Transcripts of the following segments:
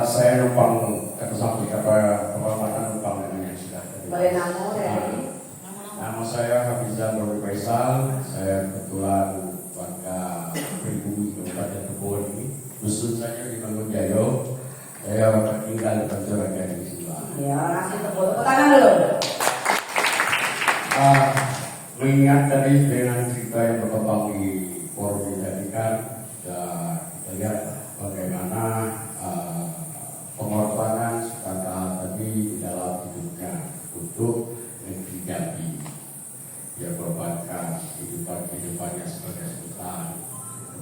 Saya numpang kata samping mana numpang dengan yang sudah tadi. Boleh nama ya? Nama saya Hafizan Robi Faisal. Saya kebetulan warga pribumi Kabupaten Kebon ini. Khusus saja di Mangunjaya. Saya tinggal di Banjarnegara di sini. Ya, kasih tepuk tangan dulu. Mengingat tadi dengan cerita yang berkembang di forum ini tadi kan, kita lihat bagaimana pengorbanan Soekarno tadi di dalam hidupnya untuk negeri Jambi. Dia korbankan kehidupannya sebagai sultan,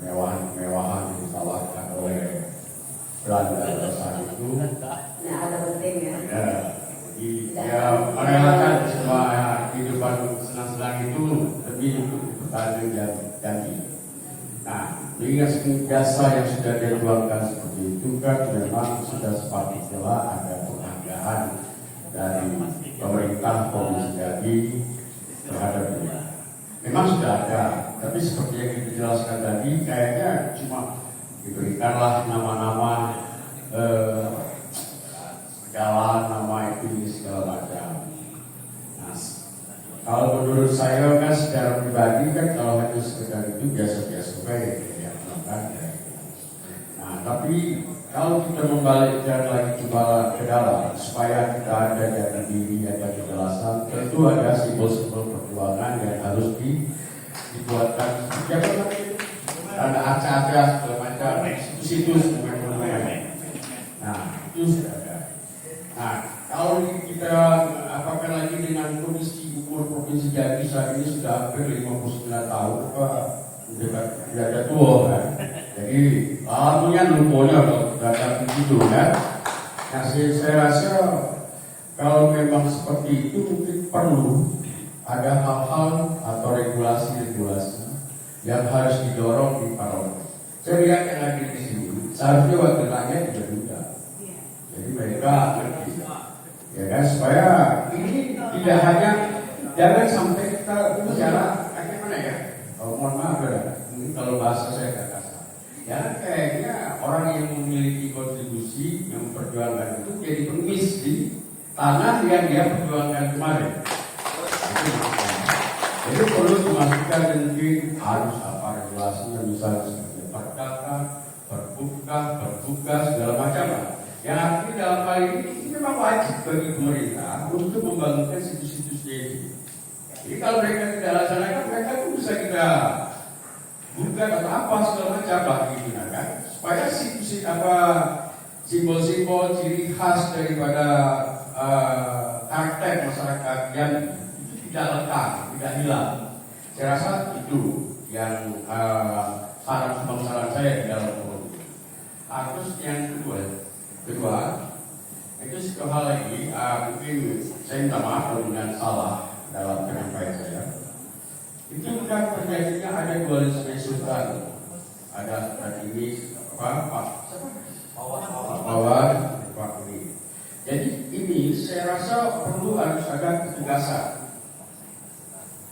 kemewahan yang ditawarkan oleh Belanda pada saat itu. Nah, ada penting ya. Dia merelakan semua kehidupan senang-senang itu demi untuk pertahanan Jambi. Nah, mengingat jasa yang sudah dia jualkan seperti itu kan memang sudah sepatutnya ada penghargaan dari pemerintah Provinsi Jambi terhadap dia. Memang sudah ada, tapi seperti yang dijelaskan tadi, kayaknya cuma diberikanlah nama-nama jalan, nama itu segala macam. Nah, kalau menurut saya kan secara pribadi kan kalau hanya sekedar itu biasa-biasa baik ya, kan. Nah, tapi kalau kita membalikkan lagi ke dalam supaya kita ada jati diri, ada kejelasan, tentu ada simbol-simbol perjuangan yang harus dibuatkan. Jangan ada acak-acak segala macam, situs-situs monumen. Nah, itu sudah ada. Nah, kalau kita apakah lagi dengan kondisi umur Provinsi Jambi saat ini sudah hampir 59 tahun, tidak ada tua kan. Jadi alhamdulillah lumpurnya kalau sudah ada begitu kan. Nah, saya rasa kalau memang seperti itu mungkin perlu ada hal-hal atau regulasi-regulasi yang harus didorong di parlemen. Saya lihat yang ada di sini, seharusnya wakil rakyat juga diundang. Jadi mereka ngerti, ya kan, supaya ini tidak hanya jangan sampai kita bicara bagaimana ya. Mohon maaf ya, kalau bahasa saya nggak kasar. Ya kayaknya orang yang memiliki kontribusi yang memperjuangkan itu jadi pengemis di tanah yang dia perjuangkan kemarin. Jadi perlu dimasukkan mungkin harus apa regulasinya, misalnya seperti perkata, berbuka segala macam. Yang artinya dalam hal ini memang wajib bagi pemerintah untuk membangunkan situs-situs ini. Jadi kalau mereka tidak laksanakan, mereka pun bisa kita buka atau apa segala macam bagi digunakan supaya situs apa simbol-simbol ciri khas daripada karakter masyarakat yang itu tidak lekang, tidak hilang. Saya rasa itu yang saran saya di dalam forum. Terus yang kedua itu satu hal lagi, mungkin saya minta maaf dengan salah dalam penyampaian saya. Itu kan terjadinya ada dualisme sultan, ada tadi ini Pak ini. Jadi ini saya rasa perlu harus ada ketegasan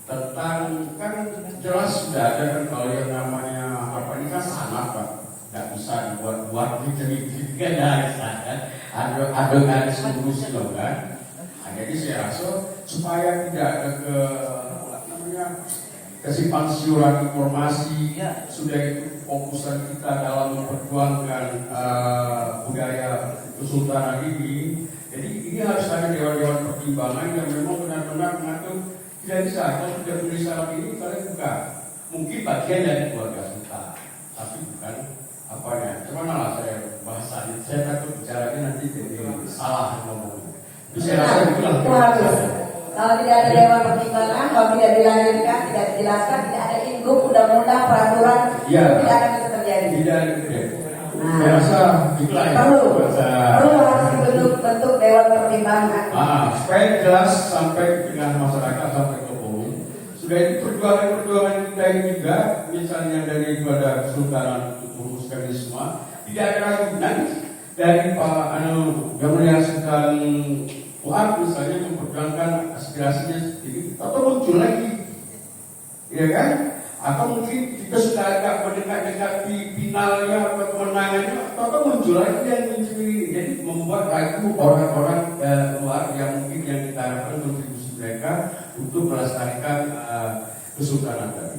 tentang, kan jelas sudah ada kan kalau yang namanya apa ini kan sangat Pak, nggak bisa dibuat-buat jadi ada garis lurus loh kan. Nah, jadi saya rasa supaya tidak ada kesimpang siuran informasi, sudah itu fokusan kita dalam memperjuangkan budaya kesultanan ini. Jadi ini harus ada dewan-dewan pertimbangan yang memang benar-benar mengatur. Tidak bisa, kalau sudah tulis salah ini kalian bukan mungkin bagian dari keluarga sultan, tapi bukan apanya. Cuman malah saya bahasanya, saya takut bicaranya nanti jadi salah ngomongnya. Itu saya rasa itu harus. Kalau tidak ada dewan pertimbangan, kalau tidak dilanjutkan, tidak dijelaskan, tidak ada induk, undang-undang, peraturan, ya, tidak akan bisa terjadi. Tidak ada terjadi. Saya rasa itulah perlu harus bentuk dewan pertimbangan. Supaya jelas sampai ke tengah masyarakat, sampai ke umum. Sudah itu perjuangan kita ini juga, misalnya daripada kesultanan untuk merumuskan ini semua, tidak ada ragunan dari Pak yang mulia Sultan Fuad misalnya memperjuangkan aspirasinya sendiri, atau muncul lagi, ya kan? atau mungkin kita sudah agak mendekat-dekat di finalnya atau kemenangannya, atau muncul lagi yang mencuri, jadi membuat ragu orang-orang luar yang mungkin yang kita harapkan kontribusi mereka untuk melestarikan kesultanan tadi.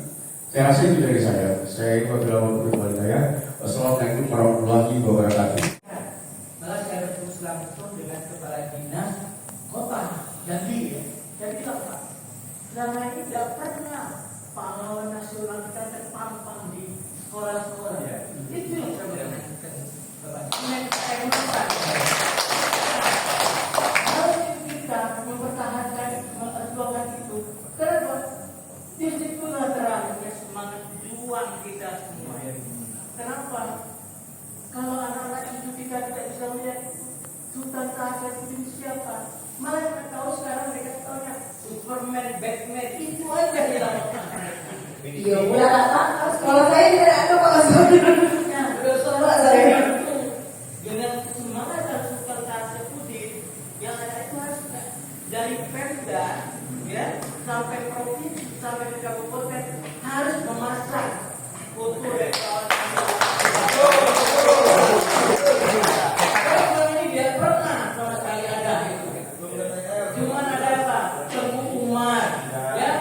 Saya rasa itu dari saya. Saya wabillahi taufiq. Wassalamualaikum warahmatullahi wabarakatuh. Malah saya bertemu langsung dengan kepala dinas kota Jambi ya. Saya bilang Pak, selama ini tidak pernah pahlawan nasional kita terpampang di sekolah-sekolah ya. Itu yang saya menanyakan Bapak. Saya minta kalau kita mempertahankan memperjuangkan itu, kenapa? Di situlah terangnya semangat juang kita semua ya. Kenapa? Kalau anak-anak itu kita tidak bisa melihat Sultan Taher itu siapa? Malah kita tahu sekarang mereka tahunya Superman, Batman, itu aja yang Iya, mulai apa? Kalau saya tidak ada kalau sebenarnya. Udah saya itu dengan semangat Sultan Taher Putih yang ada itu harus dari Pemda ya sampai provinsi sampai ke kabupaten harus memasang foto dari kawan-kawan. Ini dia pernah sama sekali ada itu. Cuma ada apa? Tengku Umar, ya.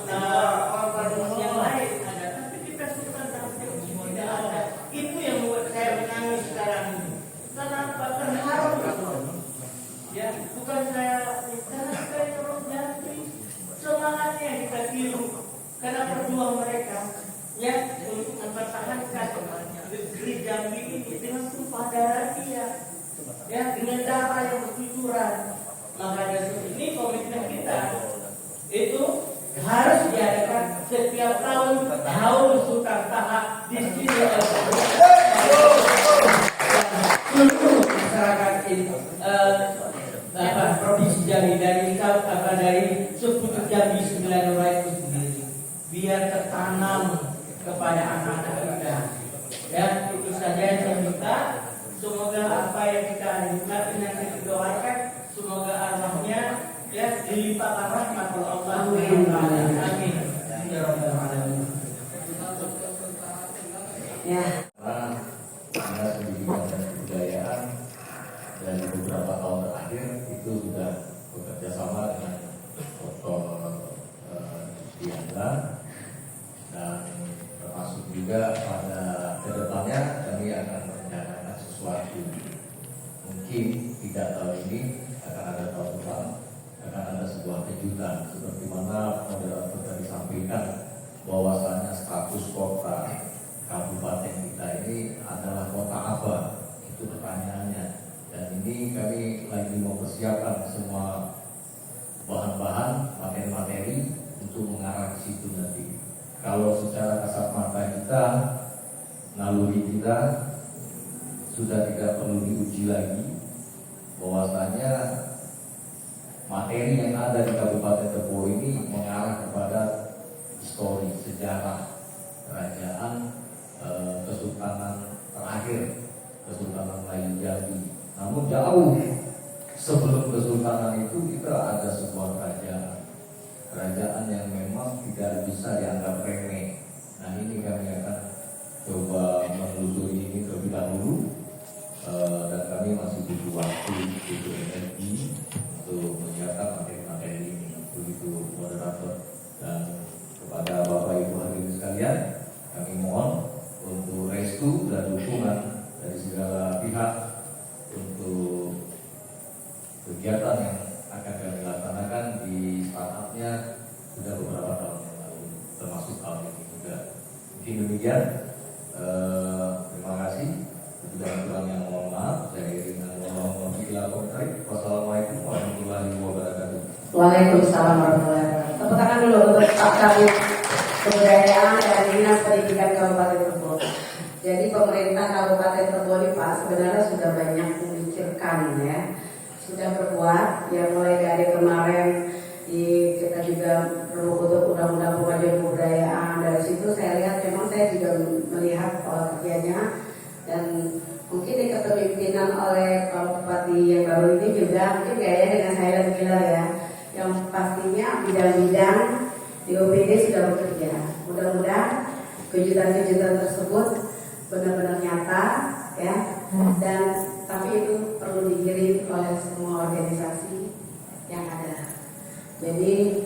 Nah, apa orang-orang yang lain ada, tapi kita Sultan Taher tidak ada. Itu yang membuat saya menangis sekarang ini. Kenapa? Terharu. Ya, bukan saya karena saya orang Jambi. Semangatnya kita tiru karena perjuangan mereka ya untuk mempertahankan negeri Jambi ini dengan tumpah darah dia ya dengan darah yang bercucuran. Maka dari ini komitmen kita itu harus diadakan setiap tahun Sultan Taha di sini seluruh masyarakat ini provinsi Jambi dari sekutu Jambi 9 itu sendiri biar tertanam kepada anak-anak kita. Ya, itu saja yang saya minta. Semoga apa yang kita nikmati dan kita doakan, semoga arwahnya ya dilimpahkan rahmat oleh Allah. Amin. Ya Rabbal Alamin. Ya. Ada pendidikan dan kebudayaan dan beberapa tahun terakhir itu sudah bekerja sama dengan Dr. Diandra dan termasuk juga pada kedepannya kami akan merencanakan sesuatu. Mungkin tidak tahun ini, akan ada tahun depan, akan ada sebuah kejutan seperti mana moderator tadi sampaikan bahwasanya status kota kabupaten kita ini adalah kota apa, itu pertanyaannya. Dan ini kami lagi mempersiapkan semua bahan-bahan, materi-materi untuk mengarah ke situ nanti. Kalau secara kasat mata kita, naluri kita sudah tidak perlu diuji lagi, bahwasanya materi yang ada di Kabupaten Tebo ini mengarah kepada histori, sejarah kerajaan Kesultanan terakhir, Kesultanan Melayu Jambi. Namun jauh sebelum Kesultanan itu kita ada sebuah kerajaan yang memang tidak bisa dianggap remeh. Nah ini kami akan coba menelusuri ini terlebih dahulu dan kami masih butuh waktu, butuh energi untuk menyiapkan materi-materi ini. Begitu moderator. Dan kepada Bapak Ibu hadirin sekalian, kami mohon untuk restu dan dukungan dari segala pihak untuk kegiatan yang akan kami laksanakan di startupnya sudah beberapa tahun yang lalu, termasuk tahun ini juga. Mungkin demikian. Terima kasih. Kurang yang mohon maaf. Saya dengan wassalamualaikum warahmatullahi wabarakatuh. Waalaikumsalam warahmatullahi wabarakatuh. Tepuk tangan dulu untuk Pak Kabid Kebudayaan dan Dinas Pendidikan Kabupaten Tebo. Jadi pemerintah Kabupaten Tebo ini Pak sebenarnya sudah banyak memikirkan ya, sudah berbuat ya, mulai dari kemarin kita juga perlu untuk undang-undang pemajuan kebudayaan. Dari situ saya lihat memang saya juga melihat pola kerjanya, dan mungkin di kepemimpinan oleh Pak Bupati yang baru ini juga mungkin kayaknya dengan saya dan Gilar ya yang pastinya bidang-bidang di OPD sudah bekerja. Mudah-mudahan kejutan-kejutan tersebut benar-benar nyata, ya. Dan tapi itu perlu digiring oleh semua organisasi yang ada. Jadi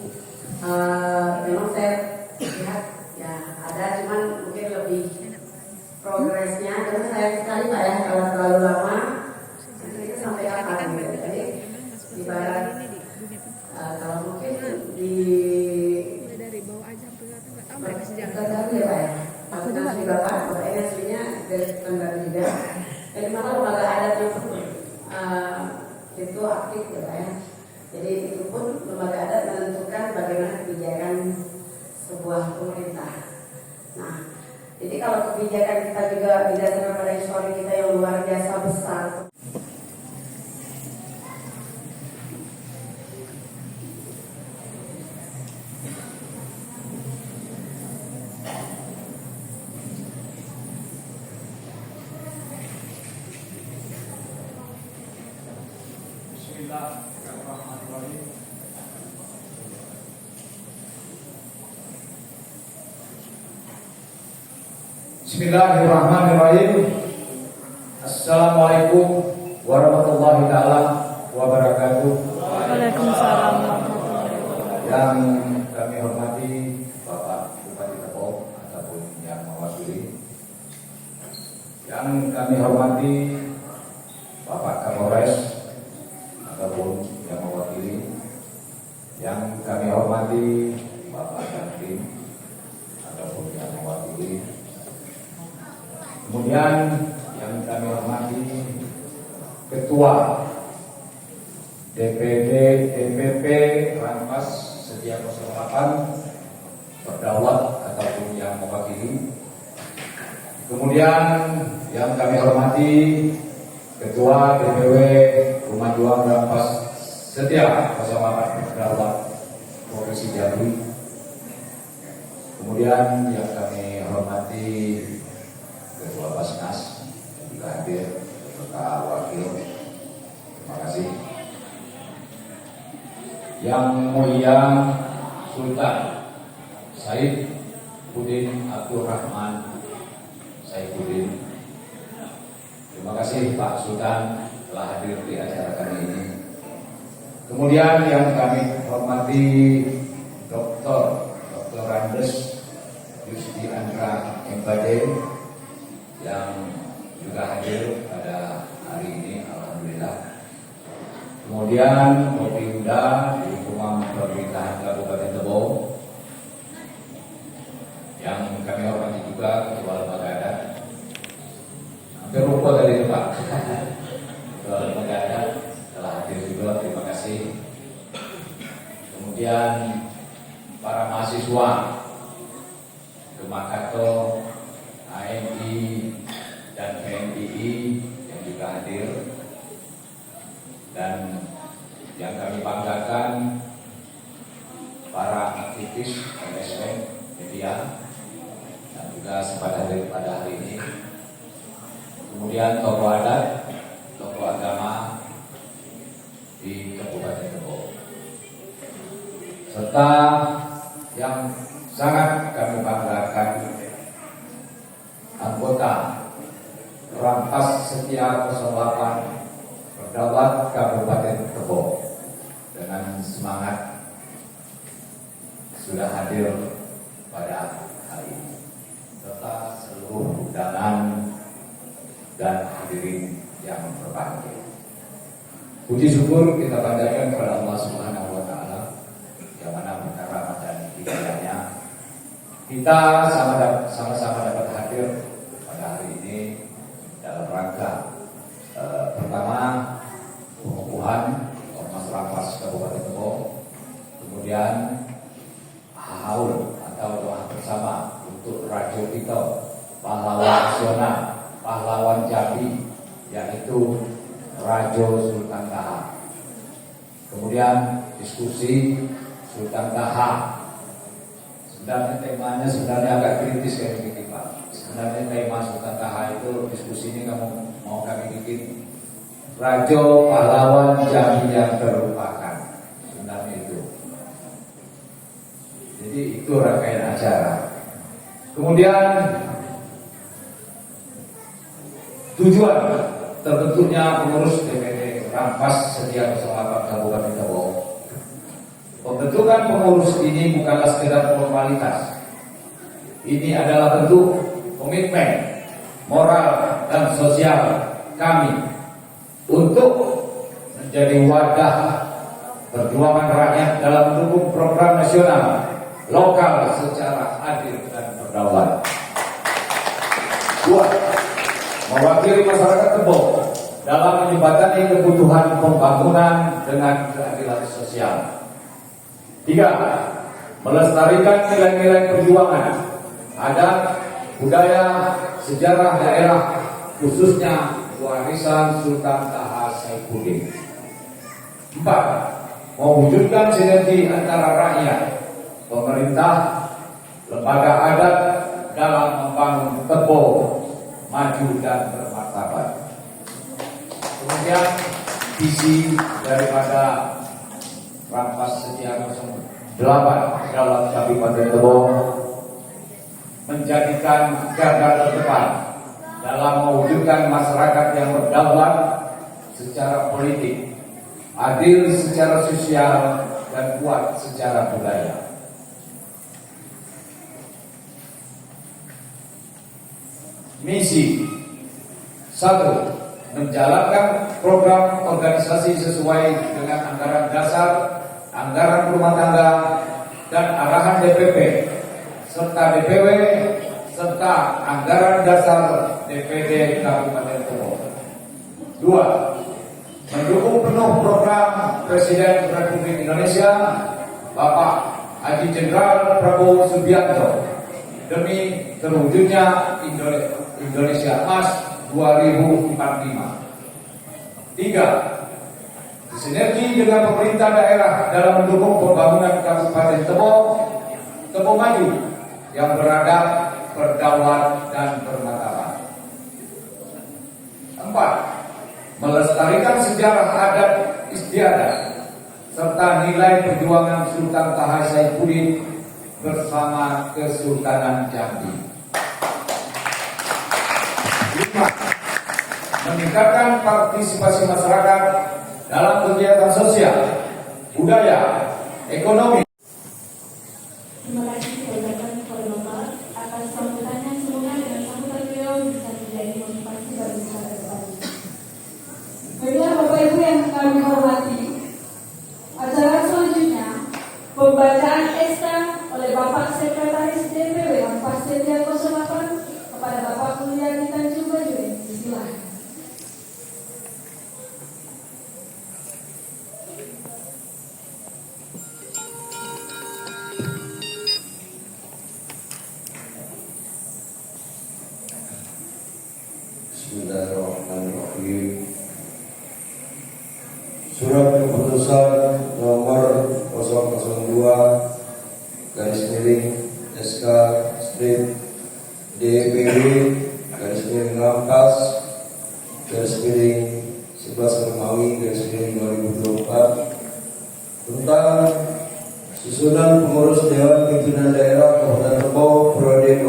memang saya lihat ya ada, cuman mungkin lebih progresnya. Karena saya sekali Pak ya, kalau terlalu lama nanti itu sampai kapan gitu. Jadi ibarat kalau mungkin di dari bawah aja sampai atas nggak tahu mereka sejarah. Kendari ya Pak ya. Aku juga Bapak ini aslinya dari Kendari juga. Jadi mana lembaga adatnya pun itu aktif ya Pak ya. Jadi itu pun lembaga adat menentukan bagaimana kebijakan sebuah pemerintah. Nah, jadi kalau kebijakan kita juga berdasarkan pada histori kita yang luar biasa besar. Bismillahirrahmanirrahim. Bismillahirrahmanirrahim. Assalamualaikum warahmatullahi taala wabarakatuh. Waalaikumsalam. Yang kami hormati Bapak Bupati Depok ataupun yang mewakili. Yang kami hormati Bapak Kapolres ataupun yang mewakili, yang kami hormati Bapak Dandim ataupun yang mewakili, kemudian yang kami hormati Ketua DPD DPP Ranpas Setia 08 Berdaulat ataupun yang mewakili, kemudian yang kami hormati Ketua DPW Rumah Juang Ranpas Setia 08 Berdaulat Provinsi Jambi, kemudian yang kami hormati Ketua Basnas yang juga hadir beserta wakil, terima kasih. Yang mulia Sultan Said Pudin Abdul Rahman Saifuddin, terima kasih Pak Sultan telah hadir di acara kali ini. Kemudian yang kami hormati Dr. Andes Yusti Andra Embade yang juga hadir pada hari ini, alhamdulillah. Kemudian Kopimda di Lingkungan Pemerintahan Kabupaten Tebo yang kami hormati juga Ketua Lembaga Adat. Hampir lupa tadi itu Pak. Ketua Lembaga Adat telah hadir juga, terima kasih. Kemudian para mahasiswa Gemakato, AMI dan PNII yang juga hadir, dan yang kami banggakan para aktivis LSM media dan juga sempat hadir pada hari ini. Kemudian tokoh adat, tokoh agama di Kabupaten Tebo, serta yang sangat kami banggakan anggota Ranpas Setia 08 Berdaulat Kabupaten Tebo dengan semangat sudah hadir pada hari ini, serta seluruh undangan dan hadirin yang berbahagia. Puji syukur kita panjatkan kepada Allah Subhanahu wa taala yang mana berkat rahmat dan hidayahnya kita sama-sama dapat hadir pada hari ini dalam rangka pertama pengukuhan Ormas Ranpas Kabupaten Tebo, kemudian haul atau doa bersama untuk Rajo Tito, pahlawan nasional, pahlawan Jambi, yaitu Rajo Sultan Taha. Kemudian diskusi Sultan Taha. Sebenarnya temanya agak kritis kayak begini Pak. Sebenarnya tema Sultan Taha itu diskusi ini mau kami bikin Rajo pahlawan Jambi yang terlupakan. Sebenarnya itu. Itu rangkaian acara. Kemudian tujuan terbentuknya pengurus DPD Rampas Setia 08 Kabupaten Tebo. Pembentukan pengurus ini bukanlah sekedar formalitas. Ini adalah bentuk komitmen moral dan sosial kami untuk menjadi wadah perjuangan rakyat dalam mendukung program nasional lokal secara adil dan berdaulat. 2. Mewakili masyarakat Tebo dalam menjembatani kebutuhan pembangunan dengan keadilan sosial. 3. Melestarikan nilai-nilai perjuangan, adat, budaya, sejarah daerah, khususnya warisan Sultan Taha Saifuddin. 4. Mewujudkan sinergi antara rakyat, pemerintah, lembaga adat dalam membangun Tebo maju dan bermartabat. Kemudian visi daripada Rampas Setia 08 dalam Kabupaten Tebo menjadikan garda terdepan dalam mewujudkan masyarakat yang berdaulat secara politik, adil secara sosial, dan kuat secara budaya. Misi 1. Menjalankan program organisasi sesuai dengan anggaran dasar, anggaran rumah tangga, dan arahan DPP serta DPW serta anggaran dasar DPD Kabupaten Tebo. 2. Mendukung penuh program Presiden Republik Indonesia Bapak Haji Jenderal Prabowo Subianto demi terwujudnya Indonesia Emas 2045. 3. Sinergi dengan pemerintah daerah dalam mendukung pembangunan Kabupaten Tebo maju yang beradab, berdaulat, dan bermartabat. 4. Melestarikan sejarah adat istiadat serta nilai perjuangan Sultan Taha Saifuddin bersama Kesultanan Jambi. 5. Meningkatkan partisipasi masyarakat dalam kegiatan sosial, budaya, ekonomi. Terima kasih rekan-rekan kepada Bapak atas sambutannya. Semoga dengan sambutan beliau bisa menjadi motivasi bagi kita ke depan. Baiklah Bapak Ibu yang kami hormati, acara selanjutnya pembacaan SK oleh Bapak Sekretaris DPW Rampas Setia 08 kepada Bapak Mulyadi Tanjung Bajurin. Bismillah. Bismillahirrahmanirrahim. Surat keputusan nomor 002 garis miring SK strip DPW garis miring Rampas garis miring 11 Romawi garis miring 2024 tentang susunan pengurus Dewan Pimpinan Daerah Kabupaten Tebo periode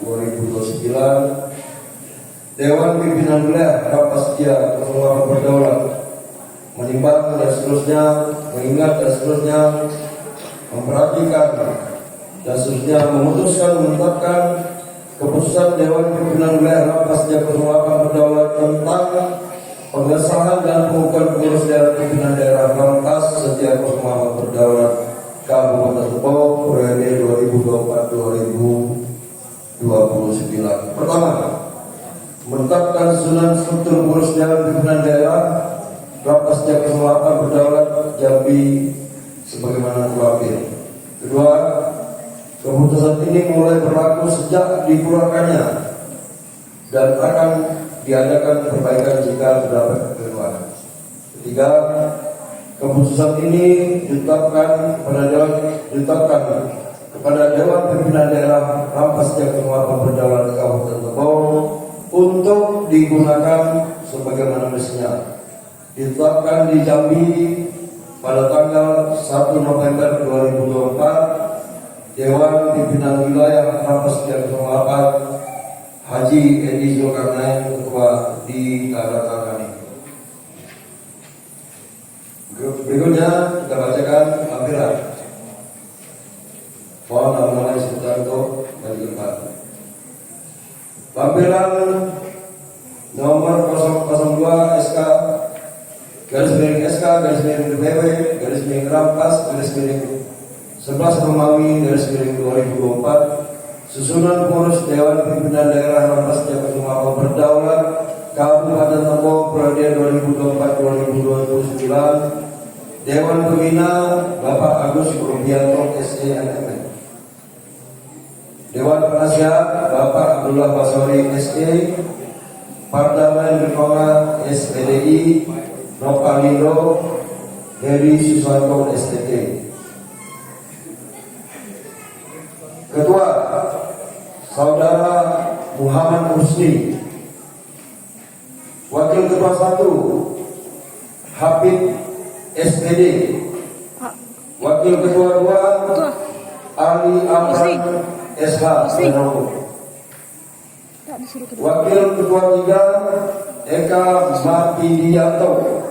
2024-2029. Dewan Pimpinan Wilayah Rampas Setia Keseluruhan Berdaulat menimbang dan seterusnya, mengingat dan seterusnya, memperhatikan dan seterusnya, memutuskan menetapkan keputusan Dewan Pimpinan Wilayah Rampas Setia Keseluruhan Berdaulat tentang pengesahan dan pengukuhan pengurus Dewan Pimpinan Daerah Rampas Setia Keseluruhan Berdaulat Kabupaten Tebo periode 2024-2029. Pertama, menetapkan susunan struktur pengurus Dewan Pimpinan Daerah Rampas Setia Keseluruhan Berdaulat Jambi sebagaimana berikut. Kedua, keputusan ini mulai berlaku sejak dikeluarkannya dan akan diadakan perbaikan jika terdapat kekeliruan. Ketiga, keputusan ini ditetapkan kepada Dewan Pimpinan Daerah Rampas Setia Keseluruhan Berdaulat Kabupaten Tebo untuk digunakan sebagaimana mestinya. Ditetapkan di Jambi pada tanggal 1 November 2024 Dewan Pimpinan Wilayah Lapas Setia 08 Haji Edi Zulkarnain Ketua ditandatangani. Berikutnya kita bacakan lampiran. Mohon nama-nama sebentar untuk berjumpa. Lampiran nomor 002 SK garis miring SK garis miring DPW garis miring Rampas garis miring 11 Romawi garis miring 2024 susunan pengurus Dewan Pimpinan Daerah Rampas Setia 08 Berdaulat Kabupaten Tebo periode 2024-2029. Dewan Pembina Bapak Agus Rubianto SEMM. Dewan Penasihat Bapak Abdullah Basori SE. Parlemen Reforma SPDI Nopalindo Heri Susanto STT. Ketua Saudara Muhammad Husni. Wakil Ketua 1 Habib SPD. Wakil Ketua 2 Ali Amran SH Menopo. Wakil Ketua 3 Eka Martidianto.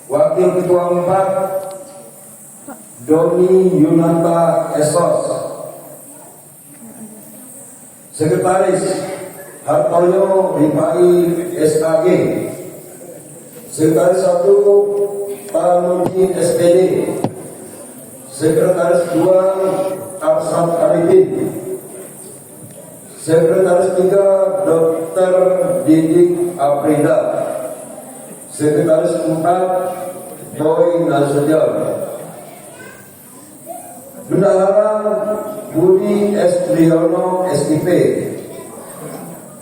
Wakil Ketua 4 Doni Yunanta Esos. Sekretaris Hartoyo Rifai SAG. Sekretaris 1 Panuji SPD. Sekretaris 2 Arsyad Arifin. Sekretaris 3 Dr. Didik Aprida. Sekretaris 4 Boy Nasution. Bendahara Budi S. Triyono SIP.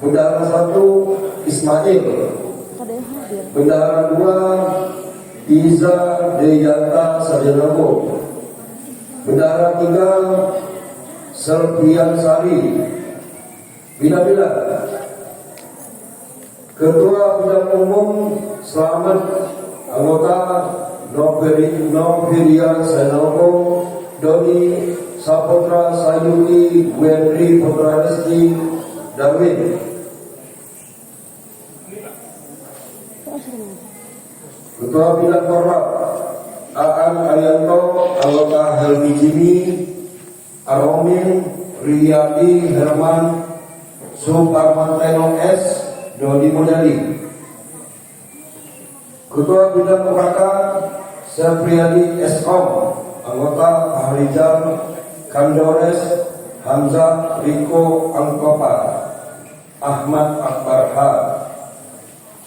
Bendahara 1 Ismail. Bendahara 2 Iza Deyanta Sarjanowo. Bendahara 3 Selvian Sari. Bila-bila Ketua Bidang Umum Selamat anggota Noveria Sanowo Doni Saputra Sayuki Wendri Putra Rizki Darwin. Ketua Bidang Korlap Aan Arianto anggota Helmi Jimmy Aromin Riyadi Herman Suparmanteno S Dodi Modali. Ketua Bidang PKK Sepriadi SOM anggota Fahrizal Kandores Hamzah Riko Angkopa Ahmad Akbar H.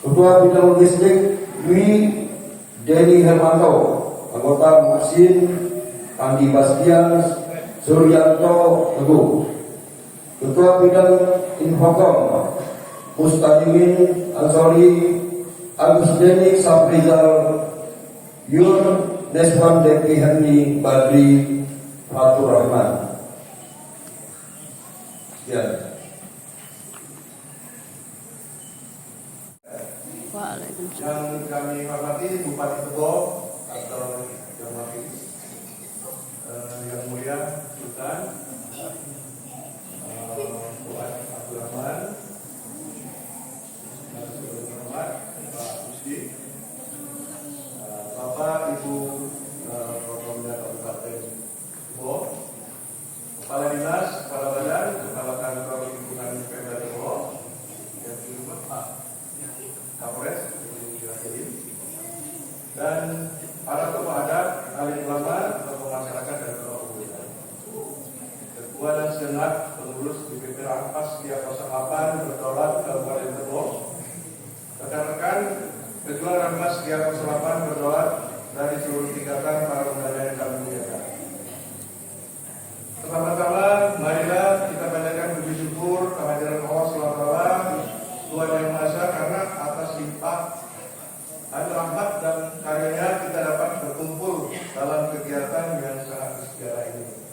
Ketua Bidang Logistik Dwi Denny Hermanto anggota Muhsin Andi Bastian Suryanto Teguh. Ketua Bidang Infocom Mustadimin Ansori Agus Denik Saprizal Yun Neswan Depi Hani Badri Fatur Rahman. Sekian. Yang kami hormati Bupati Tebo atau yang wakil yang mulia Sultan Fuad Abdul Rahman, Pak Musdi, Bapak Ibu Kapolda Kabupaten Tebo, Kepala Dinas, Kepala Badan, Kepala Kantor Lingkungan Pemda Tebo, yang kedua Pak Kapolres, dan para tokoh adat, alim ulama, tokoh masyarakat dan tokoh pemuda. Ketua dan senat pengurus DPP Rampas Setia 08 Berdaulat Kabupaten Tebo, rekan-rekan Ketua Rampas Setia 08 Berdaulat dari seluruh tingkatan para undangan yang kami muliakan. Pertama-tama, marilah kita panjatkan puji syukur kehadiran Allah SWT, Tuhan Yang Maha Esa, karena atas limpah rahmat dan karyanya kita dapat berkumpul dalam kegiatan yang sangat bersejarah ini.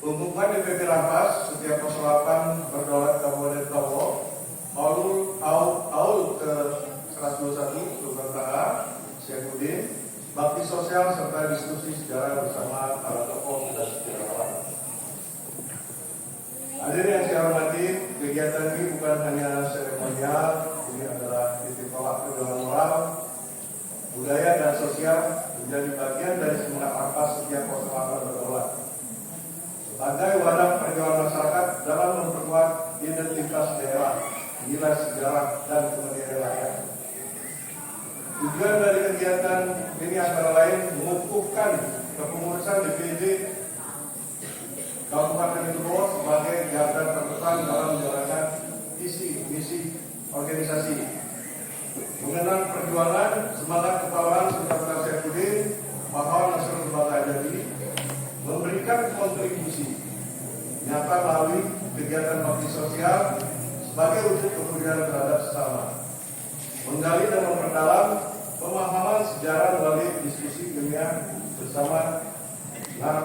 Pengumuman DPP Rampas Setia 08 Berdaulat Kabupaten Tebo Aul ke 121 Sultan Syekhuddin, bakti sosial serta dan seremonial ini adalah titik tolak perjuangan moral, budaya dan sosial menjadi bagian dari semangat ampas setiap persoalan berdaulat. Sebagai wadah perjuangan masyarakat dalam memperkuat identitas daerah, nilai sejarah dan kemandirian rakyat. Tujuan dari kegiatan ini antara lain mengukuhkan kepengurusan DPD Kabupaten Itu sebagai garda terdepan dalam menjalankan visi misi organisasi, mengenang perjuangan semangat kepahlawanan Sultan Saifuddin pahlawan nasional Bangsa Jadi, memberikan kontribusi nyata melalui kegiatan bakti sosial sebagai wujud kepedulian terhadap sesama, menggali dan memperdalam pemahaman sejarah melalui diskusi ilmiah bersama narasi